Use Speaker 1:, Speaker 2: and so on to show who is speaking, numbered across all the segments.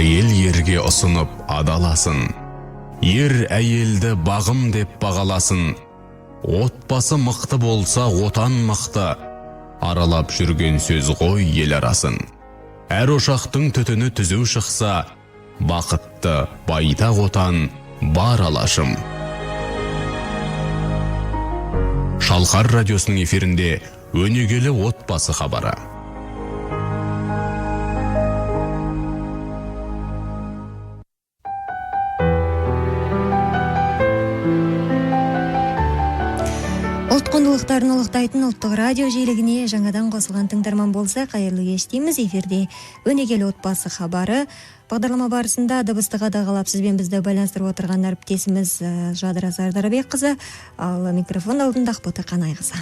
Speaker 1: Әйел ерге ұсынып адаласын, ер әйелді бағым деп бағаласын. Отбасы мықты болса, отан мықты, аралап жүрген сөз ғой ел арасын. Әр ошақтың түтіні түзу шықса, бақытты байтақ отан бар алашым. Шалқар радиосының эфирінде өнегелі отбасы хабары.
Speaker 2: Ұлт құндылықтарын ұлықтайтын ұлттық радио желігіне жаңадан қосылған тыңдарман болса, қайырлы кеш дейміз. Эфирде өнегелі отбасы хабары. Бағдарлама барысында дыбыстық қадағалап сізбен бізді байланыстырып отырған әріптесіміз Жадыра Сардарбекқызы, ал микрофон алдында Ақбота Қанайқызы.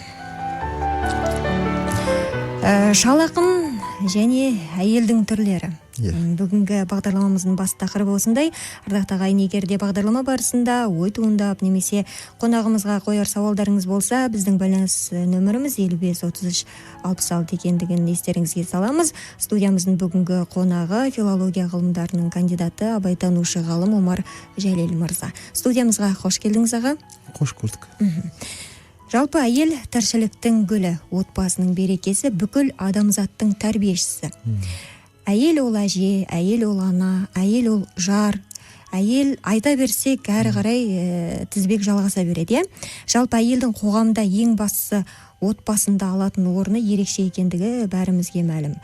Speaker 2: Шал ақын және әйелдің түрлері. Бүгінгі бағдарламамыздың бас тақырыбы осындай. Ардақты ағайын, егерде бағдарлама барысында ой туындап немесе қонағымызға қояр сауалдарыңыз болса, біздің байланыс нөміріміз 55-33-66 екендігін естеріңізге саламыз. Студиямыздың бүгінгі қонағы филология ғылымдарының кандидаты, абайтанушы ғалым Омар Жәлел мырза. Студиямызға қош келдіңіз аға.
Speaker 3: Қош көрдік.
Speaker 2: Жалпы әйел тіршіліктің гүлі, отбасының берекесі, бүкіл адамзаттың тәрбиешісі. Әйел ол әже, әйел ол ана, әйел ол жар, әйел айта берсек әрі қарай тізбек жалғаса береді. Жалпы әйелдің қоғамда ең бастысы отбасында алатын орны ерекше екендігі бәрімізге мәлім.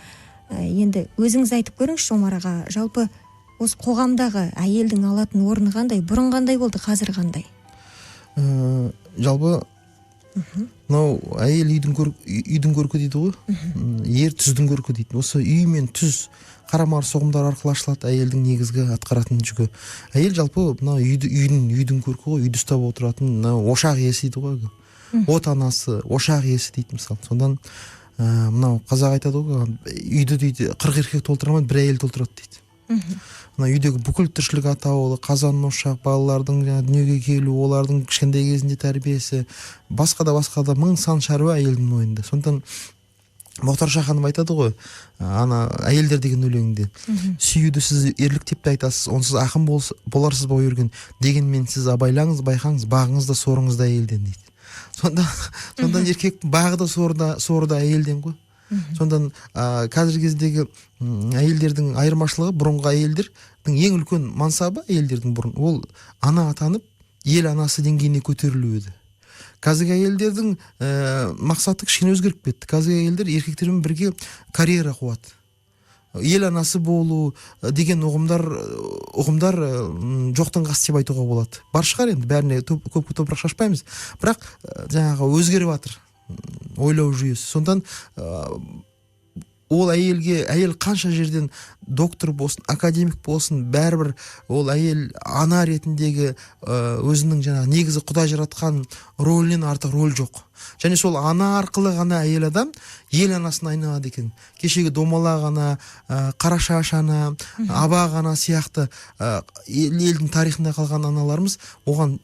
Speaker 2: Енді өзіңіз айтып көріңізші, Омар аға, жалпы осы қоғамдағы әйелдің алатын орны қандай, бұрын қандай болды, қазір қандай?
Speaker 3: Жалпы мынау әйел үйдің көркі дейді ғой, ер түздің көркі дейді. Осы үй мен түз қарамар соғымдар арқылы ашылады әйелдің негізгі атқаратын жүгі. Әйел жалпы мынау үйдің көркі ғой, үйді ұстап отыратын мынау ошақ иесі дейді ғой. От анасы, ошақ иесі дейді мысалы. Сондан мынау қазақ айтады ғой, үйді дейді 40 еркек толтырамайды, бір әйел толтырады дейді. Мына үйдегі бүкіл тіршілік атаулы, қазан ошақ, балалардың дүниеге келу, олардың кішкентай кезінде тәрбиесі, басқа да мың сан шаруа әйелдің мойнында. Сондықтан Мұхтар Шаханов айтады ғой, ана әйелдер деген өлеңінде, сүюді сіз ерлік деп те айтасыз, онсыз ақын боларсыз ба өрген, дегенмен сіз абайлаңыз, байқаңыз, бағыңыз да сорыңыз да әйелден дейді. Сондан еркектің бағы да соры да әйелден ғой. Сондан қазіргі кездегі әйелдердің айырмашылығы, бұрынғы әйелдердің ең үлкен мансабы әйелдердің бұрын, ол ана атанып, ел анасы деңгейіне көтерілу еді. Қазіргі әйелдердің мақсаты кішкене өзгеріп кетті. Қазіргі әйелдер еркектермен бірге карьера қуады. Ел анасы болу деген ұғымдар жоқтың қасы деп айтуға болады. Бар шығар енді, бәріне көп топырақ шашпаймыз. Бірақ жаңағы өзгеріп жатыр ойлау жүйесі. Сондан ол әйел қанша жерден доктор болсын, академик болсын, бәрібір ол әйел ана ретіндегі өзінің жаңағы негізі Құдай жаратқан рөлінен артық рөл жоқ. Және сол ана арқылы ғана әйел адам ел анасына айналады екен. Кешегі Домалақ ана, Қарашаш ана, Абақ ана сияқты елдің тарихында қалған аналарымыз оған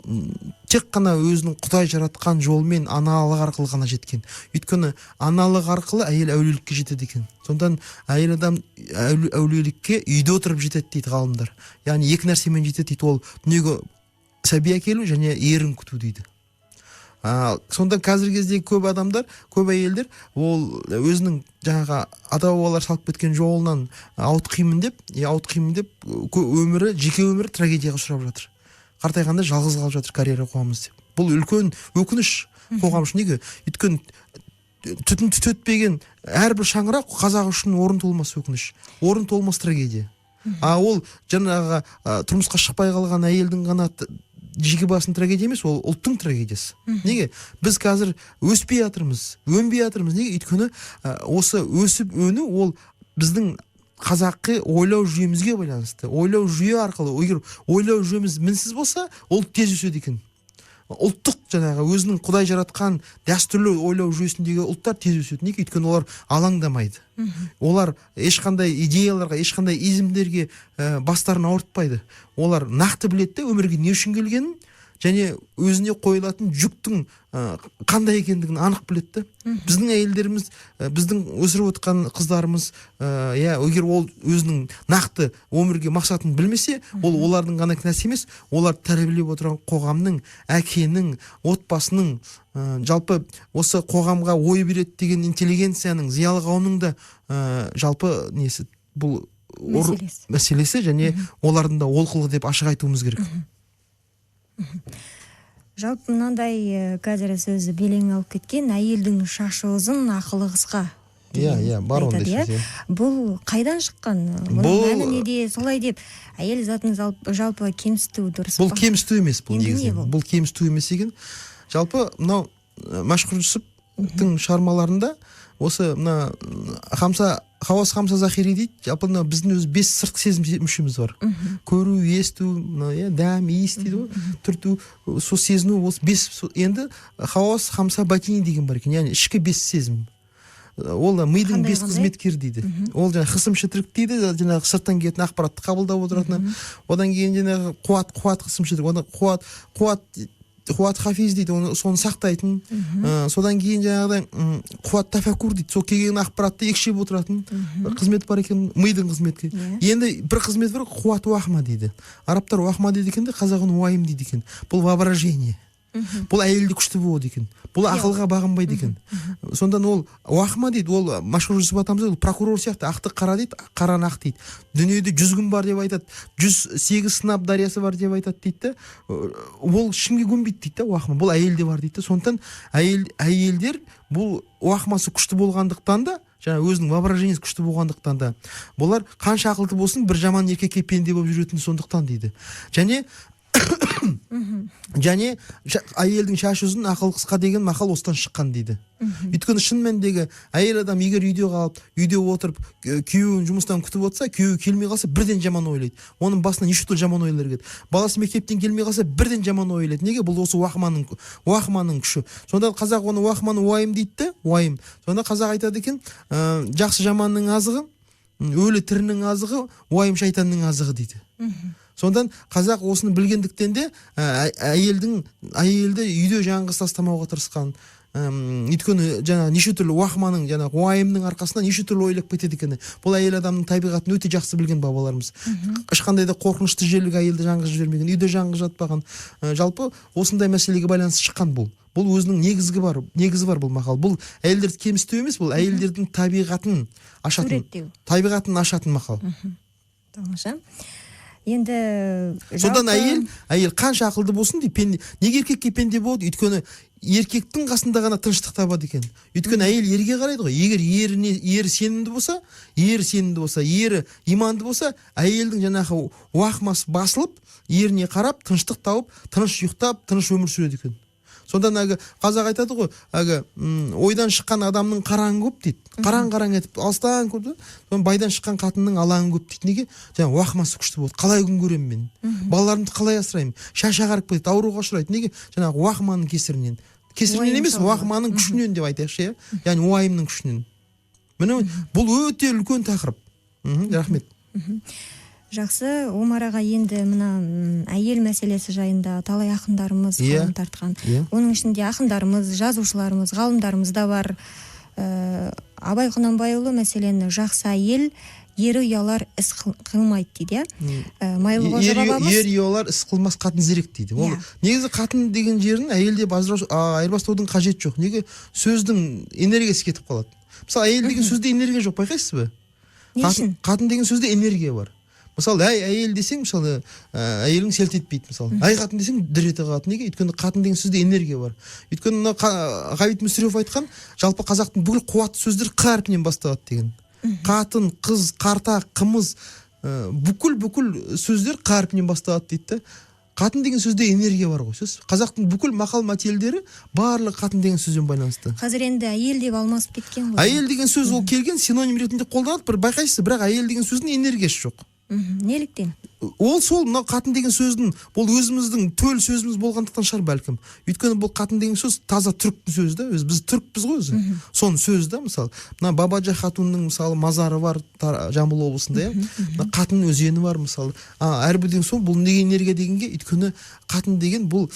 Speaker 3: тек қана өзінің Құдай жаратқан жолмен аналық арқылы ғана жеткен. Өйткені аналық арқылы әйел әулиелікке жетеді екен. Сондан әйел адам әулиелікке үйде отырып жетеді дейді ғалымдар. Яғни екі нәрсемен жетеді дейді, ол дүниеге сәби әкелу және ерін күту дейді. Сонда қазіргі кездегі көп адамдар, көп әйелдер ол өзінің жаңағы ата-бабалар салып кеткен жолынан ауытқимын деп жеке өмірі трагедияға ұшырап жатыр. Қартайғанда жалғыз қалып жатыр, карьера қуамыз деп. Бұл үлкен өкініш қоғам үшін. Неге? Өйткені түтін түтетпеген әрбір шаңырақ қазақ үшін орын толмас өкініш, орын толмас трагедия. Ол жаңағы тұрмысқа шықпай қалған әйелдің ғана жеке басының трагедия емес, ол ұлттың трагедиясы. Неге? Біз қазір өспей жатырмыз, өнбей жатырмыз. Неге? Өйткені осы өсіп өну ол біздің қазақы ойлау жүйемізге байланысты. Ойлау жүйе арқылы, егер ойлау жүйеміз мінсіз болса, ол тез өседі екен. Ұлттық жаңағы өзінің Құдай жаратқан дәстүрлі ойлау жүйесіндегі ұлттар тез өседі. Неге? Өйткені олар алаңдамайды. Олар ешқандай идеяларға, ешқандай измдерге бастарын ауыртпайды. Олар нақты біледі, өмірге не үшін келгенін, және өзіне қойылатын жүктің қандай екендігін анық біледі. Біздің әйелдеріміз, біздің өсіріп отқан қыздарымыз, егер ол өзінің нақты өмірге мақсатын білмесе, ол олардың ғана кінәсі емес, олар тәрбиелеп отырған қоғамның, әкенің, отбасының, жалпы осы қоғамға ой береді деген интеллигенцияның, зиялы қауымның да жалпы несі бұл мәселесі, және олардың да олқылығы деп ашық айтуымыз керек.
Speaker 2: Жалпы мынандай қазір сөзі белең алып кеткен, әйелдің шашы ұзын, ақылы қысқа.
Speaker 3: Бар ондай сөз.
Speaker 2: Бұл қайдан шыққан? Мұның мәні неде? Солай деп әйел затын жалпы кемсіту дұрыс па?
Speaker 3: Бұл кемсіту емес, бұл негізі. Бұл кемсіту емес екен. Жалпы мынау Машһүр Жүсіптің шығармаларында осы мына Хауас Хамса Захири дейді, жалпы біздің өз 5 сыртқы сезім мүшеміз бар. Көру, есту, дәм, иіс дейді ғой, түрту, сол сезіну, осы 5. Енді Хауас Хамса Батини деген бар екен, яғни ішкі 5 сезім. Ол да мидың 5 қызметкері дейді. Ол жаңағы қысым шытырық дейді, жаңағы сырттан келетін ақпаратты қабылдап отыратыны. Одан кейін жаңағы қуат қысым шытырық, одан қуат хафиз дейді, соны сақтайтын. Содан кейін жаңағыдай қуат тафакур дейді, сол келген ақпаратты екшеп отыратын қызмет бар екен, мидың қызметі. Енді бір қызмет бар, қуат уахма дейді. Арабтар уахма дейді екен де, қазағын уайым дейді екен. Бұл воображение. Бұл әйелді күшті болады екен. Бұл ақылға бағынбайды екен. Сондан ол уахма дейді, ол Машһүр Жүсіп атамыз, ол прокурор сияқты, ақты қара дейді, қараны ақ дейді. Дүниеде 100 күн бар деп айтады, 108 сынап дариясы бар деп айтады дейді. Ол ешкімге көнбейді дейді, уахма. Бұл әйелде бар дейді. Сондықтан әйелдер бұл уахмасы күшті болғандықтан да, жаңа өзінің воображениесі күшті болғандықтан да, бұлар қанша ақылды болсын, бір жаман еркекке пенде болып жүретін сондықтан дейді. Және әйелдің шашы ұзын, ақылы қысқа деген мақал осыдан шыққан дейді. Өйткені шын мәніндегі әйел адам егер үйде қалып, үйде отырып, күйеуін жұмыстан күтіп отырса, күйеуі келмей қалса, бірден жаман ойлайды. Оның басына неше түрлі жаман ойлар келеді. Баласы мектептен келмей қалса, бірден жаман ойлайды. Неге? Бұл осы уахманың күші. Сонда қазақ оны уахманы уайым дейді, уайым. Сонда қазақ айтады екен, жақсы жаманның азығы, өлі тірінің азығы, уайым шайтанның азығы дейді. Сондан қазақ осыны білгендіктен де әйелді үйде жаңғыз тастамауға тырысқан. Өйткені жаңа неше түрлі уахманың, жаңа уайымның арқасында неше түрлі ойлап кетеді екен. Бұл әйел адамның табиғатын өте жақсы білген бабаларымыз. Ешқандай да қорқынышты жерлік әйелді жаңғыз жібермеген, үйде жаңғыз жатпаған. Жалпы осындай мәселеге байланысты шыққан бұл. Бұл өзінің негізі бар бұл мақал. Бұл әйелдерді кемсіту емес, бұл әйелдердің табиғатын ашатын мақал.
Speaker 2: Тамаша. Енді
Speaker 3: содан әйел қанша ақылды болсын дейді, неге еркекке пенде болады? Өйткені еркектің қасында ғана тыныштық табады екен. Өйткені әйел ерге қарайды ғой. Егер ері сенімді болса, ері иманды болса, әйелдің жаңағы уахмасы басылып, еріне қарап, тыныштық тауып, тыныш ұйықтап, тыныш өмір сүреді екен. Сондан қазақ айтады ғой, ойдан шыққан адамның қараңы көп дейді. Қараң етіп алыстан көрді. Сонан байдан шыққан қатынның алаңы көп дейді. Неге? Жаңа уахмасы күшті болды. Қалай күн көремін мен? Балаларымды қалай асыраймын? Шаш ағарып кетеді, ауруға ұшырайды. Неге? Жаңағы уахманың кесірінен. Кесірінен емес, уахманың күшінен деп айтайықшы, яғни уайымның күшінен. Міне бұл өте үлкен тақырып. Рахмет.
Speaker 2: Жақсы, Омар аға, енді мына әйел мәселесі жайында талай ақындарымыз қалам тартқан. Оның ішінде ақындарымыз, жазушыларымыз, ғалымдарымыз да бар. Абай Құнанбайұлы мәселені жақсы әйел ері ұялар іс қылмайды дейді.
Speaker 3: Ер ұялар іс қылмас, қатын зерек дейді. Негізі қатын деген жерін әйелде айырбастаудың қажет жоқ. Неге? Сөздің энергиясы кетіп қалады. Мысалы, әйел деген сөзде энергия жоқ, байқайсыз ба? Қатын деген сөзде энергия бар. Мысалы, әйел десең, мысалы, әйелің селт етпейді, мысалы. Қатын десең, дір ете қалады. Неге? Өйткені қатын деген сөзде энергия бар. Өйткені Ғабит Мүсірепов айтқан, жалпы қазақтың бүкіл қуатты сөздер қ әрпінен басталады деген. Қатын, қыз, қарта, қымыз, бүкіл сөздер қ әрпінен басталады дейді. Қатын деген сөзде энергия бар ғой, сөз. Қазақтың бүкіл мақал мәтелдері барлық қатын деген сөзден байланысты.
Speaker 2: Қазір енді әйел деп алмасып кеткен ғой.
Speaker 3: Әйел деген сөз ол келген синоним ретінде қолданады, бір байқайсыз, бірақ әйел деген сөздің энергиясы жоқ.
Speaker 2: Неліктен?
Speaker 3: Ол сол мына қатын деген сөздің бұл өзіміздің төл сөзіміз болғандықтан шығар бәлкім. Өйткені бұл қатын деген сөз таза түріктің сөзі да, біз түрікпіз ғой өзі. Соның сөзі да, мысалы, мына Бабаджа хатунның мысалы мазары бар Жамбыл облысында, мына қатын өзені бар мысалы. Әрбір деген сол бұл неге энергия дегенге, өйткені қатын деген бұл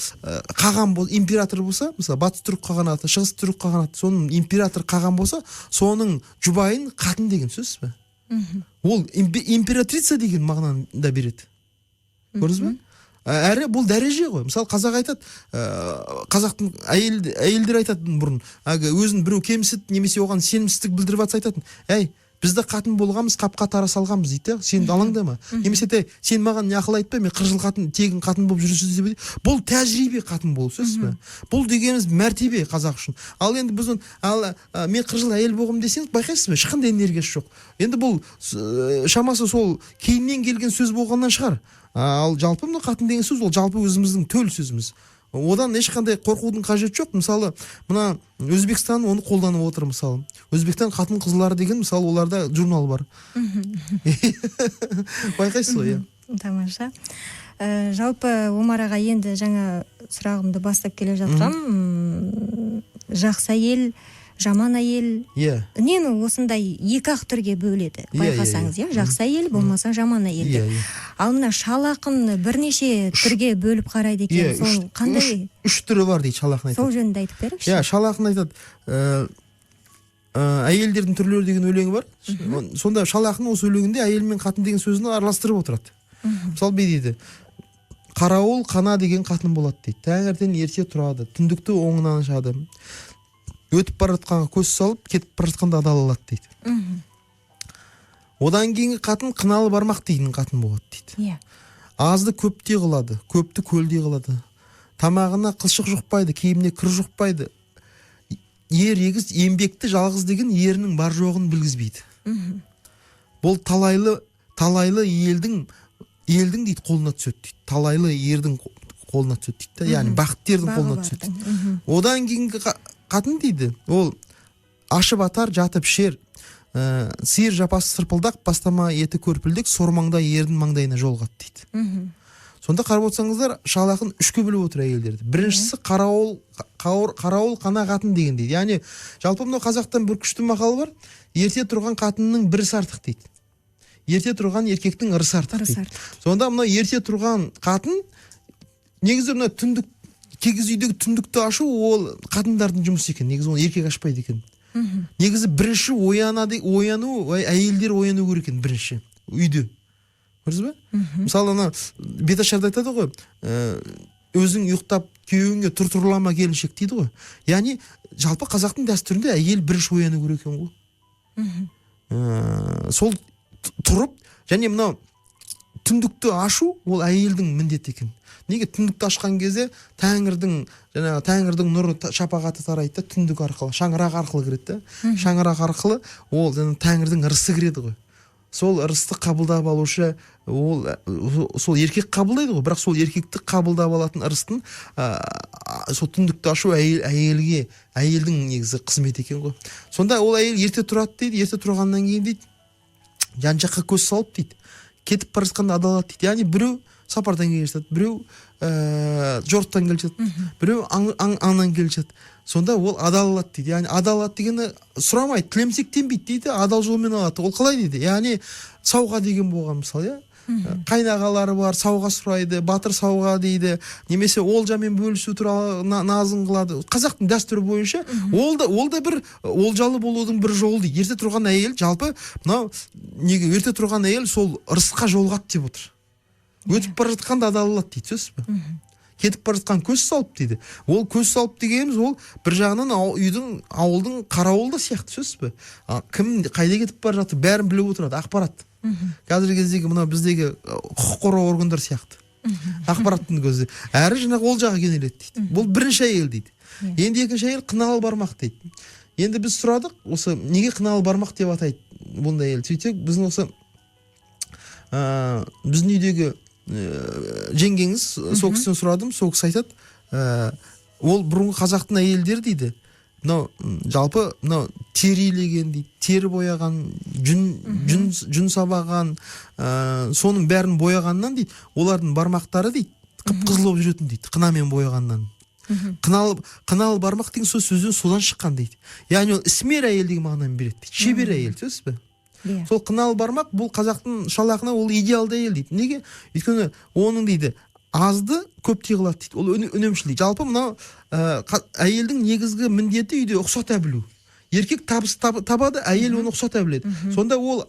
Speaker 3: қаған император болса, мысалы батыс түрік қағанаты, шығыс түрік қағанаты, соның император қаған болса, соның жұбайын қатын деген сөз бе? Ол императрица деген мағынаны да береді. Көрдіңіз бе? Әрі бұл дәреже ғой. Мысалы қазақ айтады, қазақтың әйелдер айтатын бұрын, өзін біреу кемсітіп немесе оған сенімсіздік білдіріп жатса айтатын, әй, бізді қатын болғанбыз, қапқа тара салғанбыз дейді, сен алаңдама. Немесе сен маған не ақыл айтпа, мен 40 жыл тегін қатын болып жүрсіз деп. Бұл тәжірибе қатын болу сөз бе? Бұл дегеніміз мәртебе қазақ үшін. Ал енді біз мен 40 жыл әйел болғым десеңіз, байқайсыз бе, ешқандай энергиясы жоқ. Енді бұл шамасы сол кейіннен келген сөз болғаннан шығар. Ал жалпы мына қатын деген сөз ол жалпы өзіміздің төл сөзіміз. Одан ешқандай қорқудың қажеті жоқ. Мысалы, мына Өзбекстан оны қолданып отыр мысалы. Өзбекстан қатын қызлары деген мысалы оларда журнал бар. Байқайсыз ғой,
Speaker 2: Тамаша. Жалпы Омар аға енді жаңа сұрағымды бастап келе жатқам. Жақсы әйел, жаман әйел. Үнемі осындай екі-ақ түрге бөледі. Байқасаңыз, жақсы әйел болмаса жаман әйел. Ал мына шал ақын бірнеше түрге бөліп қарайды екен. Сол қандай?
Speaker 3: Үш түрі бар дейді шал ақын айтады.
Speaker 2: Сол жөнінде айтып беріңізші.
Speaker 3: Шал ақын айтады. Әйелдердің түрлері деген өлеңі бар. Сонда шал ақын осы өлеңінде әйел мен қатын деген сөзін араластырып отырады. Мысалы дейді: қарауыл қана деген қатын болады дейді. Таңертең ерте тұрады, түндікті оңынан ашады. Өтіп бара жатқанға көз салып, кетіп бара жатқанда адал алады дейді. Одан кейінгі қатын қыналы бармақ деген қатын болады дейді. Азды көптей қылады, көпті көлдей қылады. Тамағына қылшық жұқпайды, киіміне кір жұқпайды. Ер егіз, еңбекті жалғыз деген ерінің бар жоғын білгізбейді. Бұл талайлы елдің дейді қолына түседі дейді. Талайлы ердің қолына түседі дейді. Яғни бақыттердің қолына түседі. Одан кейінгі қатын дейді, ол ашып атар, жатып шер, сиыр жапасы сырпылдақ, бастама еті көрпілдек, сормаңда ердің маңдайына жолғат дейді. Сонда қарап отырсаңыздар, шал ақын үшке бөліп отыр әйелдерді. Біріншісі қарауыл қана қатын деген дейді. Яғни жалпы мынау қазақтан бір күшті мақал бар, ерте тұрған қатынның бірісі артық дейді. Ерте тұрған еркектің ырысы артық дейді. Сонда мынау ерте тұрған қатын негізі мына түндік кегіз үйдегі түндікті ашу ол қатындардың жұмысы екен. Негізі оны еркек ашпайды екен. Негізі бірінші ояну, әйелдер ояну керек екен бірінші үйде. Көрдіңіз бе? Мысалы ана Беташарда айтады ғой, өзің ұйықтап күйеуіңе тұртырлама келіншек дейді ғой. Яғни жалпы қазақтың дәстүрінде әйел бірінші ояну керек екен ғой. Сол тұрып, және мынау түндікті ашу ол әйелдің міндеті екен. Неге түндікті ашқан кезде тәңірдің нұры шапағаты тарайды да, түндік арқылы, шаңырақ арқылы кіреді. Шаңырақ арқылы ол тәңірдің ырысы кіреді ғой. Сол ырысты қабылдап алушы сол еркек қабылдайды ғой, бірақ сол еркекті қабылдап алатын ырыстың сол түндікті ашу әйелдің негізі қызмет екен ғой. Сонда ол әйел ерте тұрады дейді, ерте тұрғаннан кейін дейді, жан жаққа көз салып дейді, кетіп бара жатқанда адал алады дейді. Яғни біреу сапардан келе жатады, біреу жорттан келе жатады, біреу аңнан келе жатады. Сонда ол адал алады дейді. Яғни адал алады дегені сұрамайды, тілемсек тенбейді дейді, адал жолмен алады. Ол қалай дейді? Яғни сауға деген болған мысалы, қайнағалары бар, сауға сұрайды, батыр сауға дейді, немесе олжамен бөлісу туралы назын қылады. Қазақтың дәстүрі бойынша ол да бір олжалы болудың бір жолы дейді. Ерте тұрған әйел жалпы мынау неге ерте тұрған әйел сол ырысқа жолғады деп отыр. Өтіп бара жатқанда адал алады дейді, сөз бе? Кетіп бара жатқан көз салып дейді. Ол көз салып дегеніміз ол бір жағынан ауылдың қарауылды сияқты, сөз бе? Кім қайда кетіп бара жатыр, бәрін біліп отырады, ақпарат. Қазіргі кездегі мына біздегі құқық қорғау органдар сияқты. Ақпараттың көзі. Әрі жаңағы ол жағы кенеледі дейді. Бұл бірінші әйел дейді. Енді екінші әйел қыналы бармақ дейді. Енді біз сұрадық, осы неге қыналы бармақ деп атайды бұндай әйел? Сөйтсек, біздің осы біздің үйдегі жеңгеңіз, сол кісіден сұрадым, сол кісі айтады, ол бұрынғы қазақтың әйелдері дейді, мынау жалпы мынау тері илеген дейді, тері бояған, жүн сабаған, соның бәрін бояғаннан дейді, олардың бармақтары дейді қып-қызыл болып жүретін дейді, қынамен бояғаннан. Қыналы бармақ деген сөзден содан шыққан дейді. Яғни ол ісмер әйел деген мағынаны береді дейді. Шебер әйел, түсінесіз бе? Сол қыналы бармақ бұл қазақтың шалақына ол идеалды әйел дейді. Неге? Өйткені оның дейді азды көп тиғылады дейді. Ол үнемшіл дейді. Жалпы мынау әйелдің негізгі міндеті үйде ұқсата білу. Еркек табыс табады, әйел оны ұқсата біледі. Сонда ол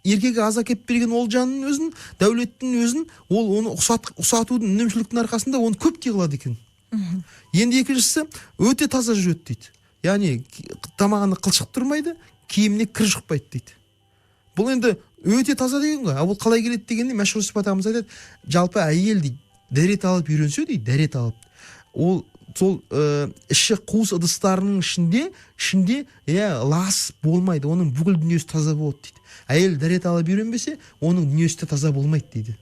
Speaker 3: еркегі аз әкеп берген ол жанның өзін, дәулеттің өзін, ол оны ұқсатудың үнемшіліктің арқасында оны көп тиғылады екен. Енді екіншісі өте таза жүреді дейді. Яғни тамағында қылшық тұрмайды, киіміне кір жұқпайды дейді. Бұл енді өте таза деген ғой. Бұл қалай келеді дегенде мәшһүр Жүсіп атамыз айтады, жалпы әйел дейді, дәрет алып үйренсе дейді, дәрет алып. Ол сол іші қуыс ыдыстарының ішінде лас болмайды, оның бүкіл дүниесі таза болады дейді. Әйел дәрет алып үйренбесе, оның дүниесі де таза болмайды дейді.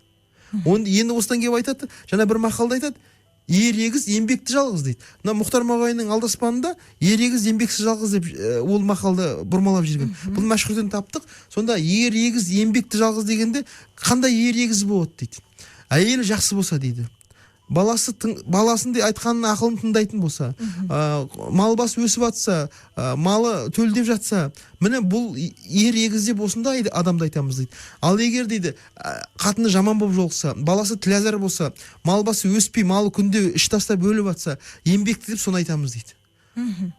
Speaker 3: Енді осыдан келіп айтады, жаңа бір мақалда айтады, ер егіз, еңбекті жалғыз дейді. Мына Мұхтар Мағауиннің алдаспанында ер егіз, еңбексіз жалғыз деп ол мақалды бұрмалап жүрген. Бұл мәшһүрден таптық. Сонда ер егіз, еңбекті жалғыз дегенде қандай ер егіз болады дейді. Әйелі жақсы болса дейді. Баласындай айтқанын ақылын тыңдайтын болса, мал басы өсіп жатса, малы төлдеп жатса, міне бұл ер егіз деп осындай адамды айтамыз дейді. Ал егер дейді қатыны жаман болып жолықса, баласы тілазар болса, мал басы өспей, малы күнде іш тастап өліп жатса, еңбекті деп соны айтамыз дейді.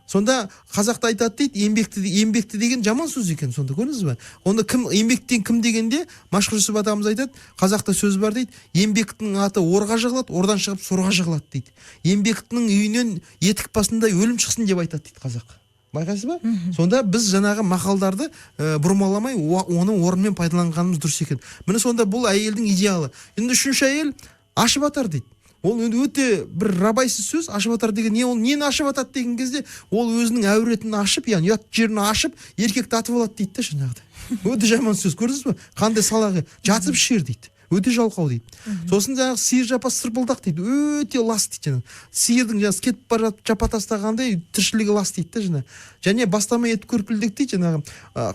Speaker 3: Сонда қазақта айтады дейді, еңбекті деген жаман сөз екен, сонда көрдіңіз бе? Онда еңбектен кім дегенде мәшһүр Жүсіп атамыз айтады, қазақта сөз бар дейді, еңбектің аты орға жығылады, ордан шығып сорға жығылады дейді. Еңбектің үйінен етік басындай өлім шықсын деп айтады дейді қазақ. Байқайсыз ба? Сонда біз жаңағы мақалдарды бұрмаламай, оны орнымен пайдаланғанымыз дұрыс екен. Міне сонда бұл әйелдің идеалы. Енді үшінші әйел ашып атар дейді. Ол өте бір рабайсыз сөз, ашып атар деген не, ол нені ашып атады деген кезде, ол өзінің әуретін ашып, яғни ұят жерін ашып, еркекті атып алады дейді да жаңағыдай. Өте жаман сөз, көрдіңіз бе? Қандай салағы, жатып ішер дейді. Өте жалқау дейді. Сосын жаңағы сиыр жапа сырпылдақ дейді. Өте лас дейді. Сиырдың жаңағы кетіп бара жапа тастағандай тіршілігі лас дейді да жаңа. Және бастама ет көрпілдек дейді жаңағы.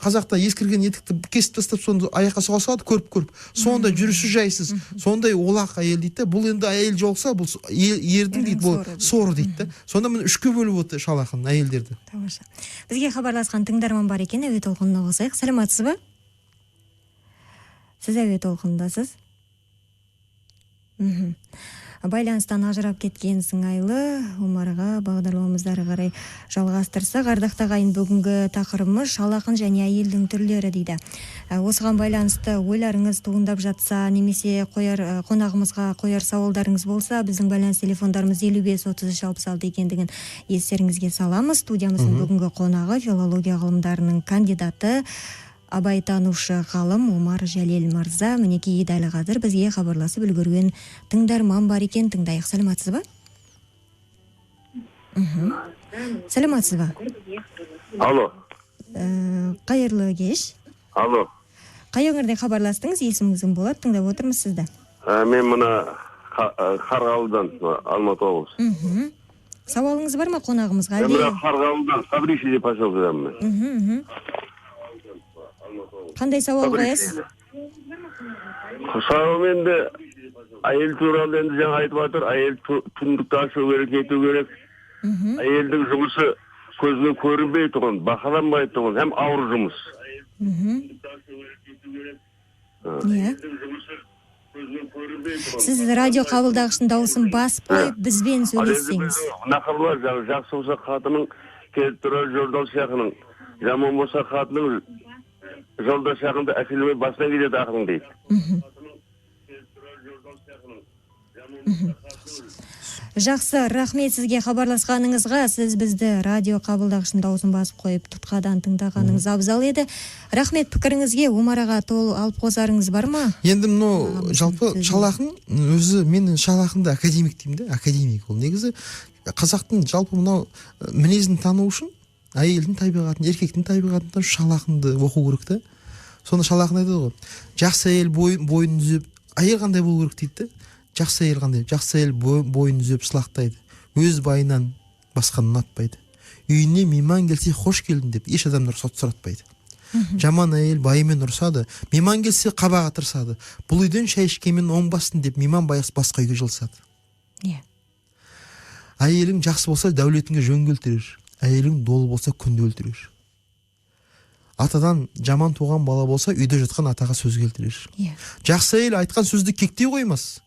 Speaker 3: Қазақта ескірген етікті кесіп тастап сонда аяққа соға салады көріп. Сонда жүрісі жайсыз. Сондай олақ әйел дейді. Бұл енді әйел жолса, бұл ердің дейді, бұл соры дейді. Сонда міне үшке бөліп отыр шалақын әйелдерді.
Speaker 2: Тамаша. Бізге хабарласқан тыңдарман бар екен, әуе толқынына қосайық. Сәлеметсіз бе? Сіз әуе толқындасыз. Байланыстан ажырап кеткен сыңайлы Омарға бағдарламамыздары қарай жалғастырсақ, ардақты ағайын, бүгінгі тақырыбымыз шалақын және әйелдің түрлері дейді. Осыған байланысты ойларыңыз туындап жатса, немесе қонағымызға қояр сауалдарыңыз болса, біздің байланыс телефондарымыз 55-33-66 екендігін естеріңізге саламыз. Студиямыздың бүгінгі қонағы филология ғылымдарының кандидаты, абайтанушы ғалым Омар Жәлел мырза. Мінекей дәл қазір бізге хабарласып үлгерген тыңдарман бар екен, тыңдайық. Сәлеметсіз ба? Сәлеметсіз ба?
Speaker 4: Алло.
Speaker 2: Қайырлы кеш.
Speaker 4: Алло.
Speaker 2: Қай өңірден хабарластыңыз? Есіміңіздің болады, тыңдап отырмыз сізді.
Speaker 4: Мен мына Қарғалыдан, Алматы облысы.
Speaker 2: Сауалыңыз бар ма қонағымызға?
Speaker 4: Мен Қарғалыдан Фабричиде поселкедемін мен.
Speaker 2: Қандай сауал қоясыз?
Speaker 4: Сауал енді әйел туралы енді жаңа айтып жатыр, әйел түндікті ашу керек, ету керек. Әйелдің жұмысы көзге көрінбей тұғын, бақаланбай тұғын, hem ауыр жұмыс.
Speaker 2: Сіз радио қабылдағыштың дауысын басып қойып, бізбен сөйлессеңіз.
Speaker 4: Нақылдар жақсы болса қатының келіп тұрар жолдал сияқының, жаман болса қатының жолда шағында әкелмей басына келеді ақылың дейді.
Speaker 2: Жақсы, рахмет сізге хабарласқаныңызға. Сіз бізді радио қабылдағышын дауысын басып қойып тұтқадан тыңдағаныңыз абзал еді. Рахмет пікіріңізге. Омар аға алып қосарыңыз бар ма?
Speaker 3: Енді жалпы шалақын өзі, мен шалақынды академик деймін де, академик ол. Негізі қазақтың жалпы мынау мінезін тану үшін әйелдің табиғатын, еркектің табиғатын шалақынды оқу керек та. Соны шалақын айтады ғой. Жақсы әйел бойын үзіп, әйел қандай болу керек дейді. Жақсы әйел қандай? Жақсы әйел бойын үзіп сылақтайды. Өз байынан басқаны ұнатпайды. үйіне мейман келсе хош келдің деп еш адамдар рұқсат сұратпайды. Жаман әйел байымен ұрсады, мейман келсе қабаға тырысады. Бұл үйден шай ішкенмен оңбасын деп мейман басқа үйге жылсады. Әйелің жақсы болса дәулетіңе жөн келтірер, әйелің долы болса күнді өлтірер. Атадан жаман туған бала болса үйде жатқан атаға сөз келтірер. Жақсы әйел айтқан сөзді кектей қоймас.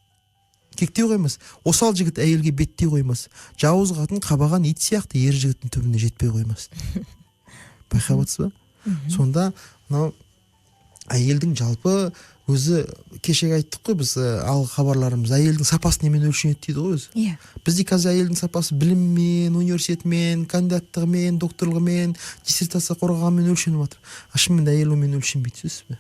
Speaker 3: Осал жігіт әйелге беттей қоймас. Жауыз қатын қабаған ит сияқты ер жігіттің түбіне жетпей қоймас. Байқап отырсыз ба? Сонда әйелдің жалпы өзі, кешегі айттық қой біз алғы хабарларымыз, әйелдің сапасы немен өлшенеді дейді ғой өзі. Бізде қазір әйелдің сапасы біліммен, университетмен, кандидаттығымен, докторлығымен, диссертация қорғағанмен өлшеніп жатыр. Шынымен әйел онымен өлшенбейді, сөзсіз бе?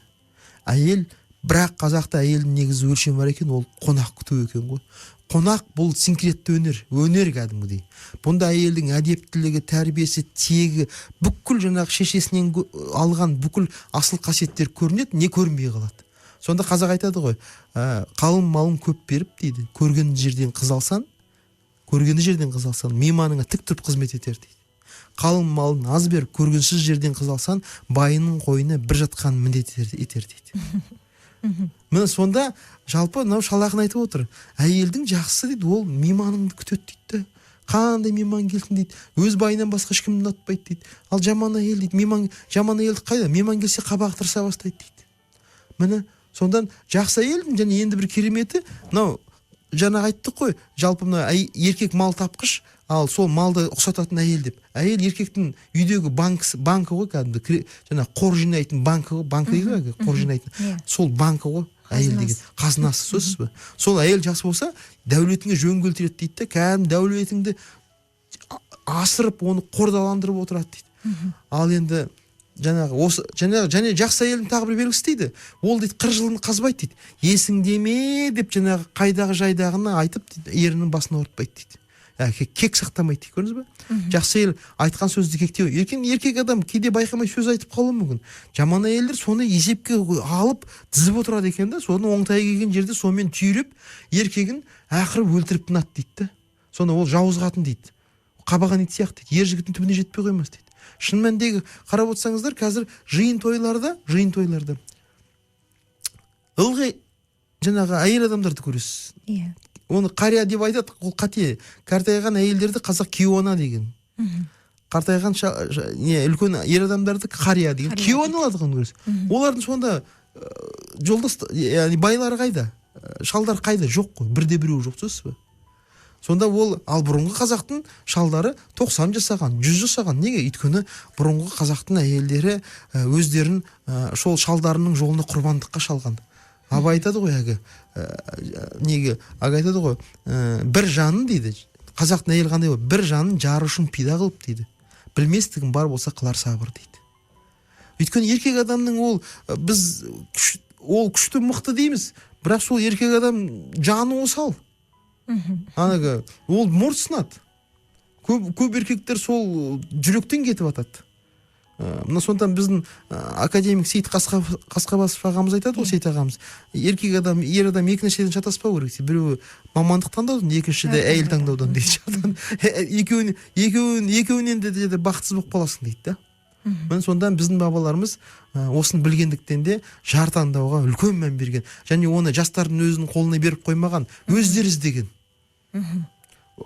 Speaker 3: Әйел, бірақ қазақта әйелдің негізі өлшем бар екен, ол қонақ күту екен ғой. Қонақ бұл синкретті өнер кәдімгідей. Бұнда әйелдің әдептілігі, тәрбиесі, тегі, бүкіл жаңағы шешесінен алған бүкіл асыл қасиеттер көрінеді, не көрінбей қалады. Сонда қазақ айтады ғой, қалың малын көп беріп дейді, көрген жерден қыз алсаң, мейманыңа тік тұрып қызмет етер дейді. Қалың малын аз беріп, көргенсіз жерден қыз алсаң, байының қойына бір жатқан міндет етер дейді. Міне сонда жалпы шалақын айтып отыр. Әйелдің жақсы дейді, ол мейманыңды күтеді дейді. Қандай мейман келсін дейді. Өз байынан басқа ешкімді ұнатпайды дейді. Ал жаман әйел дейді, жаман әйелді қайда? Мейман келсе қабағы тырыса бастайды дейді. Міне сондан жақсы әйелдің және енді бір кереметі, жаңа айттық қой, жалпы еркек мал тапқыш, ал сол малды ұқсататын әйел деп. Әйел еркектің үйдегі банкі ғой, кәдімгі жаңа қор жинайтын банкі дейді, қор жинайтын. Сол банкі ғой әйел деген, қазынасы, сөзсіз бе? Сол әйел жақсы болса, дәулетіңе жөн келтіреді дейді де, кәдімгі дәулетіңді асырып, оны қордаландырып отырады дейді. Ал енді және жақсы әйелдің тағы бір белгісі дейді. Ол дейді 40 жылын қазбайды дейді. Есіңде ме деп жаңағы қайдағы жайдағыны айтып ерінің басына ұртпайды дейді. Кек сақтамайды дейді, көрдіңіз бе? Жақсы әйел айтқан сөзді кектеу. Еркек адам кейде байқамай сөз айтып қалуы мүмкін. Жаман әйелдер соны есепке алып тізіп отырады екен да, соны оңтайы келген жерде сонымен түйреп еркегін ақыры өлтіріп тынады дейді. Сонда ол жауыз қатын дейді. Қабаған ит сияқты дейді. Ер жігіттің түбіне жетпей қоймас дейді. Шын мәніндегі қарап отырсаңыздар, қазір жиын тойларда ылғи жаңағы әйел адамдарды көресіз. Оны қария деп айтады, ол қате. Қартайған әйелдерді қазақ күйеуана деген. Қартайған үлкен ер адамдарды қария деген. Күйеуана алады көресіз. Олардың сонда жолдас, яғни байлары қайда? Шалдар қайда? Жоқ қой. Бірде біреу жоқ, сөзсіз бе? Сонда ол, ал бұрынғы қазақтың шалдары 90 жасаған, 100 жасаған. Неге? Өйткені бұрынғы қазақтың әйелдері өздерін сол шалдарының жолына құрбандыққа шалған. Абай айтады ғой, айтады ғой, бір жанын дейді, қазақтың әйел қандай ғой, бір жанын жары үшін пида қылып дейді. Білместігін бар болса қылар сабыр дейді. Өйткені еркек адамның ол күшті мықты дейміз, бірақ сол еркек адам жаны осал. Ол мұрт сынады. Көп еркектер сол жүректен кетіп атады. Сондықтан біздің академик Сейіт Қасқабасов ағамыз айтады ғой, Сейіт ағамыз, ер адам екі нәрседен шатаспау керек. Біреуі мамандық таңдаудан, екіншіде әйел таңдаудан дейді. Екеуінен де бақытсыз болып қаласың дейді. Сонда біздің бабаларымыз осыны білгендіктен де жар таңдауға үлкен мән берген. Және оны жастардың өзінің қолына беріп қоймаған, өздері іздеген.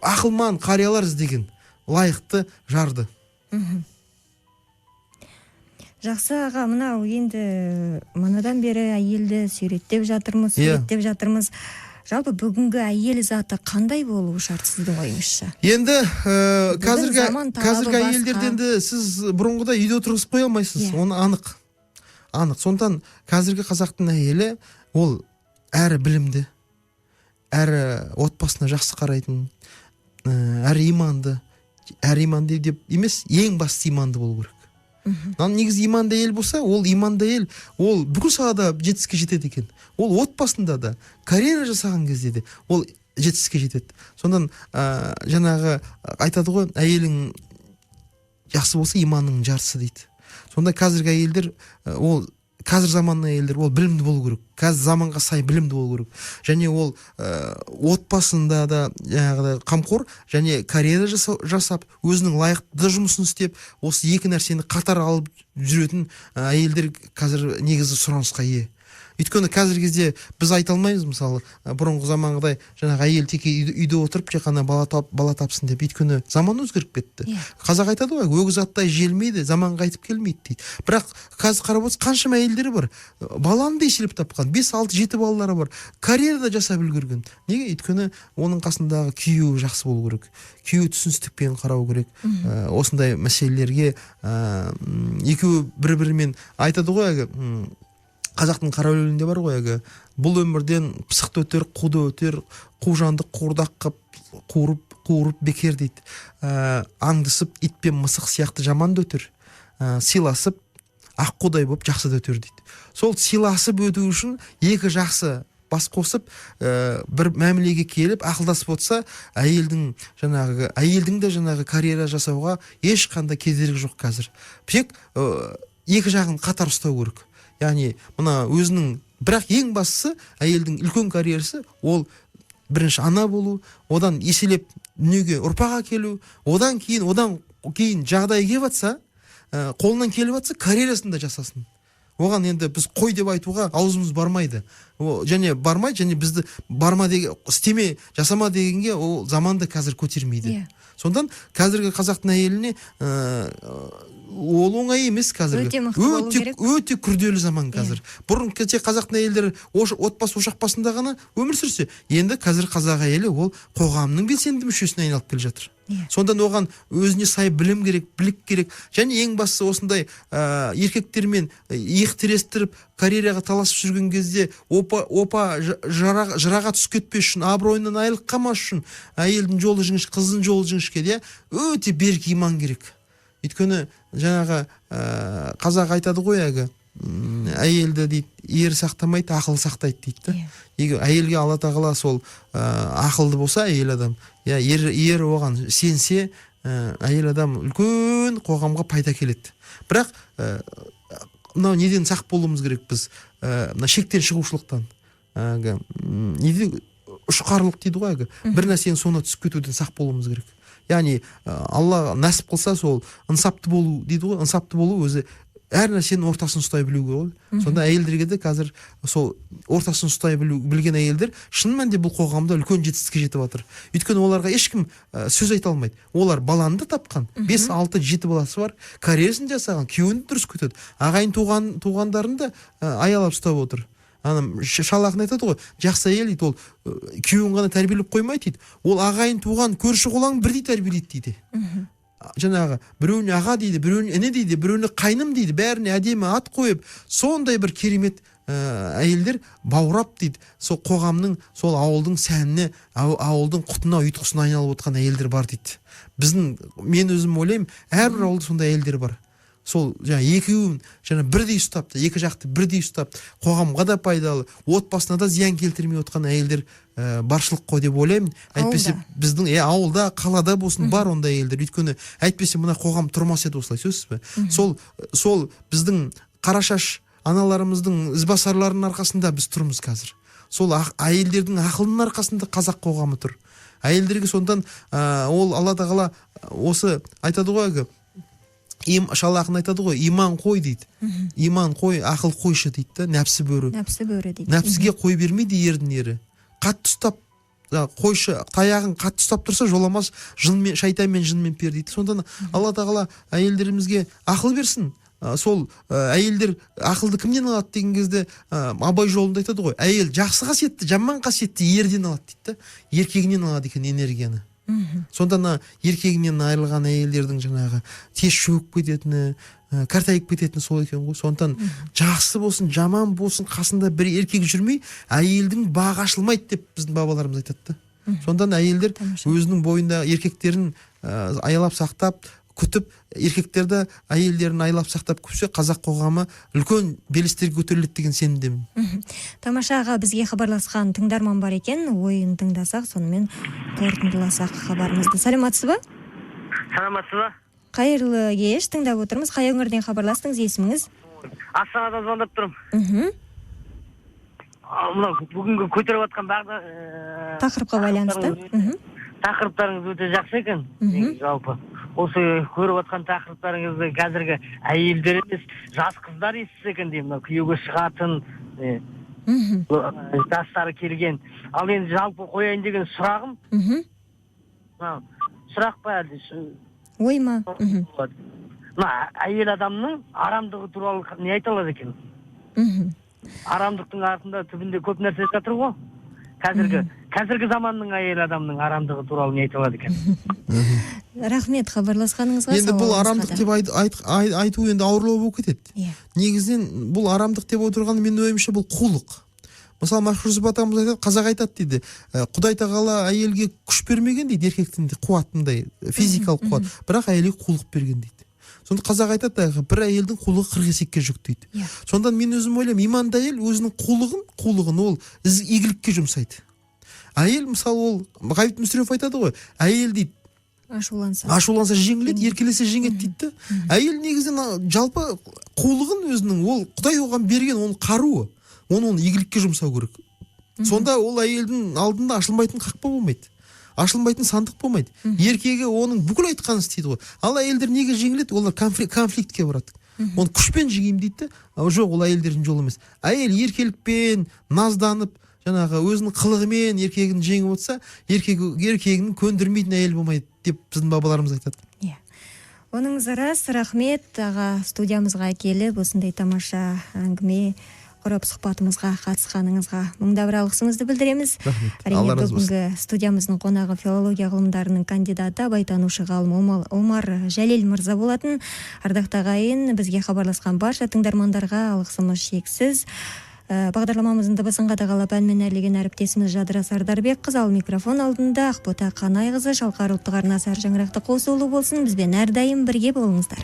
Speaker 3: Ақылман қариялар іздеген лайықты жарды.
Speaker 2: Жақсы аға, мынау енді манадан бері әйелді суреттеп жатырмыз. Жалпы бүгінгі әйел заты қандай болуы шарт сіздің ойыңызша?
Speaker 3: Енді қазіргі әйелдерден де сіз бұрынғыда үйде отырғызып қоя алмайсыз. Оны анық. Сондықтан қазіргі қазақтың әйелі ол әрі білімді, әрі отбасына жақсы қарайтын, әрі иманды деп емес, ең басты иманды болу керек. Негізі иманды әйел болса, ол иманды әйел, ол бүкіл салада жетістікке жетеді екен. Ол отбасында да, карьера жасаған кезде де, ол жетістікке жетеді. Сондан жаңағы айтады ғой, әйелің жақсы болса, иманның жарысы дейді. Сонда қазіргі әйелдер, ол қазір заманның әйелдері ол білімді болу керек, қазір заманға сай білімді болу керек, және ол отбасында да жаңағыдай қамқор және карьера жасап өзінің лайықты жұмысын істеп осы екі нәрсені қатар алып жүретін әйелдер қазір негізі сұранысқа ие. Өйткені қазіргі кезде біз айта алмаймыз, мысалы бұрынғы заманғыдай жаңағы әйел тек үйде отырып тек қана бала тапсын деп. Өйткені заман өзгеріп кетті. Қазақ айтады ғой, өгіз аттай желмейді, заман қайтып келмейді дейді. Бірақ қазір қарап отырсақ қаншама әйелдері бар, баланы да еселеп тапқан, 5, 6, 7 балалары бар, карьера да жасап үлгерген. Неге? Өйткені оның қасындағы күйеуі жақсы болу керек, күйеуі түсіністікпен қарау керек. Осындай мәселелерге екеуі бір-бірімен айтады ғой, қазақтың қара өлеңінде бар ғой, бұл өмірден пысықты өтер, қуды өтер, қужанды қуырдақ қып қуырып бекер дейді. Аңдысып ит пен мысық сияқты жаманды өтер, сыйласып аққудай болып жақсы да өтер дейді. Сол сыйласып өту үшін екі жақсы бас қосып бір мәмілеге келіп ақылдасып отырса, әйелдің де жаңағы карьера жасауға ешқандай кедергі жоқ қазір. Тек екі жағын қатар ұстау керек. Яғни мына өзінің, бірақ ең бастысы әйелдің үлкен карьерасы ол бірінші ана болу, одан еселеп дүниеге ұрпақ әкелу, одан кейін жағдай келіп жатса, қолынан келіп жатса, карьерасын да жасасын. Оған енді біз қой деп айтуға аузымыз бармайды. Және бізді барма деген, істеме, жасама дегенге ол заманды қазір көтермейді. Сондан қазіргі қазақтың әйеліне ол оңай емес қазір. Өте күрделі заман қазір. Бұрын тек қазақтың әйелдері отбасы ошақ басында ғана өмір сүрсе, енді қазір қазақ әйелі ол қоғамның белсенді мүшесіне айналып келе жатыр. Сондан оған өзіне сай білім керек, білік керек. Және ең бастысы осындай еркектермен иық тірестіріп карьераға таласып жүрген кезде жыраға түсіп кетпес үшін, абыройынан айырылып қалмас үшін әйелдің жолы жіңішке, қыздың жолы жіңішке, өте берік иман керек. Өйткені жаңағы қазақ айтады ғой, әйелді дейді, ер сақтамайды, ақыл сақтайды дейді. Егер әйелге Алла тағала сол ақылды болса, әйел адам, ер оған сенсе, әйел адам үлкен қоғамға пайда келеді. Бірақ мынау неден сақ болуымыз керек біз? Шектен шығушылықтан. Ұшқарлық дейді ғой, бір нәрсенің соңына түсіп кетуден сақ болуымыз керек. Яғни Алла нәсіп қылса, сол ынсапты болу дейді ғой, ынсапты болу өзі әр нәрсенің ортасын ұстай білуге ғой. Сонда әйелдерге де қазір сол ортасын ұстай білген әйелдер шын мәнінде бұл қоғамда үлкен жетістікке жетіп жатыр. Өйткені оларға ешкім сөз айта алмайды. Олар баланы да тапқан, 5, 6, 7 баласы бар, карьерасын жасаған, күйеуін дұрыс күтеді, ағайын туғандарын да аялап ұстап отыр. Шал ақын айтады ғой, жақсы әйел дейді, ол күйеуін ғана тәрбиелеп қоймайды дейді, ол ағайын туған көрші қолаң бірдей тәрбиелейді дейді. Жаңағы біреуіне аға дейді, біреуіне іні дейді, біреуіне қайным дейді, бәріне әдемі ат қойып, сондай бір керемет әйелдер баурап дейді, сол қоғамның, сол ауылдың сәніне, ауылдың құтына, ұйытқысына айналып отқан әйелдер бар дейді. Мен өзім ойлаймын, әрбір ауылда сондай әйелдер бар. Сол екеуін бірдей ұстап, екі жақты бірдей ұстап, қоғамға да пайдалы, отбасына да зиян келтірмей отқан әйелдер баршылық қой деп ойлаймын. Әйтпесе біздің ауылда, қалада болсын бар ондай әйелдер. Өйткені әйтпесе мына қоғам тұрмас еді, осылай сөзсіз бе? Сол біздің қарашаш аналарымыздың ізбасарларының арқасында біз тұрмыз қазір. Сол әйелдердің ақылының арқасында қазақ қоғамы тұр. Әйелдерге сондан ол Алла тағала осы айтады ғой, Шал ақын айтады ғой, иман қой дейді. Иман қой, ақыл қойшы дейді, нәпсі бөрі. Нәпсіге қой бермейді ердің ері. Қатты ұстап, қойшы таяғын қатты ұстап тұрса жоламас, шайтанмен жынмен пер дейді. Сондан Алла тағала әйелдерімізге ақыл берсін. Сол әйелдер ақылды кімнен алады деген кезде Абай жолында айтады ғой, әйел жақсы қасиетті, жаман қасиетті ерден алады дейді. Еркегінен алады екен энергияны. Сонда еркегінен айырылған әйелдердің жаңағы тез шөгіп кететіні, картайып кететіні сол екен ғой. Сондықтан жақсы болсын, жаман болсын, қасында бір еркек жүрмей, әйелдің бағы ашылмайды деп біздің бабаларымыз айтады. Сондан әйелдер өзінің бойында еркектерін аялап сақтап, күтіп, еркектерді әйелдерін айлап сақтап күтсе, қазақ қоғамы үлкен белестерге көтеріледі деген сенімдемін.
Speaker 2: Тамаша аға, бізге хабарласқан тыңдарман бар екен, ойын тыңдасақ, сонымен қорытындыласақ хабарымызды. Саламатсыз ба?
Speaker 5: Саламатсыз ба?
Speaker 2: Қайырлы кеш, тыңдап отырмыз. Қай өңірден хабарластыңыз, есіміңіз?
Speaker 5: Астанадан звондап тұрмын.
Speaker 2: Мхм.
Speaker 5: Мына бүгінгі көтеріп жатқан
Speaker 2: Тақырыпқа байланысты. Мхм.
Speaker 5: тақырыптарыңыз өте жақсы екен. Жалпы осы көріп жатқан тақырыптарыңызды қазіргі әйелдер емес, жас қыздар естісе екен деймін. Мына күйеуге шығатын
Speaker 2: Мхм.
Speaker 5: жастары келген. Ал енді жалпы қояйын деген сұрағым,
Speaker 2: Мхм.
Speaker 5: сұрақ па әлде
Speaker 2: Ой ма? Мхм.
Speaker 5: мына әйел адамның арамдығы туралы не айта алады екен?
Speaker 2: Мхм.
Speaker 5: Арамдықтың артында түбінде көп нәрсе жатыр ғой. Қазіргі заманның әйел адамның арамдығы туралы не айта алады екен?
Speaker 2: Рахмет хабарласқаныңызға.
Speaker 3: Енді бұл
Speaker 2: сауалыңызға
Speaker 3: арамдық
Speaker 2: да.
Speaker 3: деп айту енді ауырлау болып кетеді.
Speaker 2: Иә.
Speaker 3: Негізінен бұл арамдық деп отырған менің ойымша бұл қулық. Мысалы Машһүр атамыз айтады, қазақ айтады дейді, Құдай тағала әйелге күш бермеген дейді, еркектің қуатындай, физикалық қуат, бірақ әйелге қулық берген дейді. Сонда қазақ айтады, бір әйелдің қулығы 40 есекке жүк дейді. Сонда мен өзім ойлаймын, иманды әйел өзінің қулығын ол игілікке жұмсайды. Әйел мысалы ол Ғабит Мүсірепов айтады ғой, әйел дейді ашуланса жеңіледі, еркелесе жеңеді дейді. Әйел негізінен жалпы қулығын өзінің, ол Құдай оған берген, оның қаруы, оны игілікке жұмсау керек. Сонда ол әйелдің алдында ашылмайтын қақпа болмайды, ашылмайтын сандық болмайды. Еркеге оның бүкіл айтқанын істейді ғой. Ал әйелдер неге жеңіледі? Олар конфликтке барады. Оны күшпен жеңейін дейді. Жоқ, ол әйелдердің жолы емес. Әйел еркелікпен, назданып, жаңағы өзінің қылығымен еркегін жеңіп отырса, еркегін көндірмейтін әйел болмайды деп біздің бабаларымыз айтады.
Speaker 2: Иә. Оныңыз рас, рахмет аға, студиямызға келіп осындай тамаша әңгіме құрып сұхбатымызға қатысқаныңызға мыңда бір алғысымызды білдіреміз. Әрине бүгінгі студиямыздың қонағы филология ғылымдарының кандидаты, абайтанушы ғалым Омар Жәлел мырза болатын. Ардақты ағайын, бізге хабарласқан барша тыңдармандарға алғысымыз шексіз. Бағдарламамыздың дыбысын қадағалап әнмен әрлеген әріптесіміз Жадыра Сардарбекқызы, ал микрофон алдында Ақбота Қанайқызы, Шалқар ұлттық арнасы әр жаңғырақты қосулы болсын. Бізбен әрдайым бірге болыңыздар.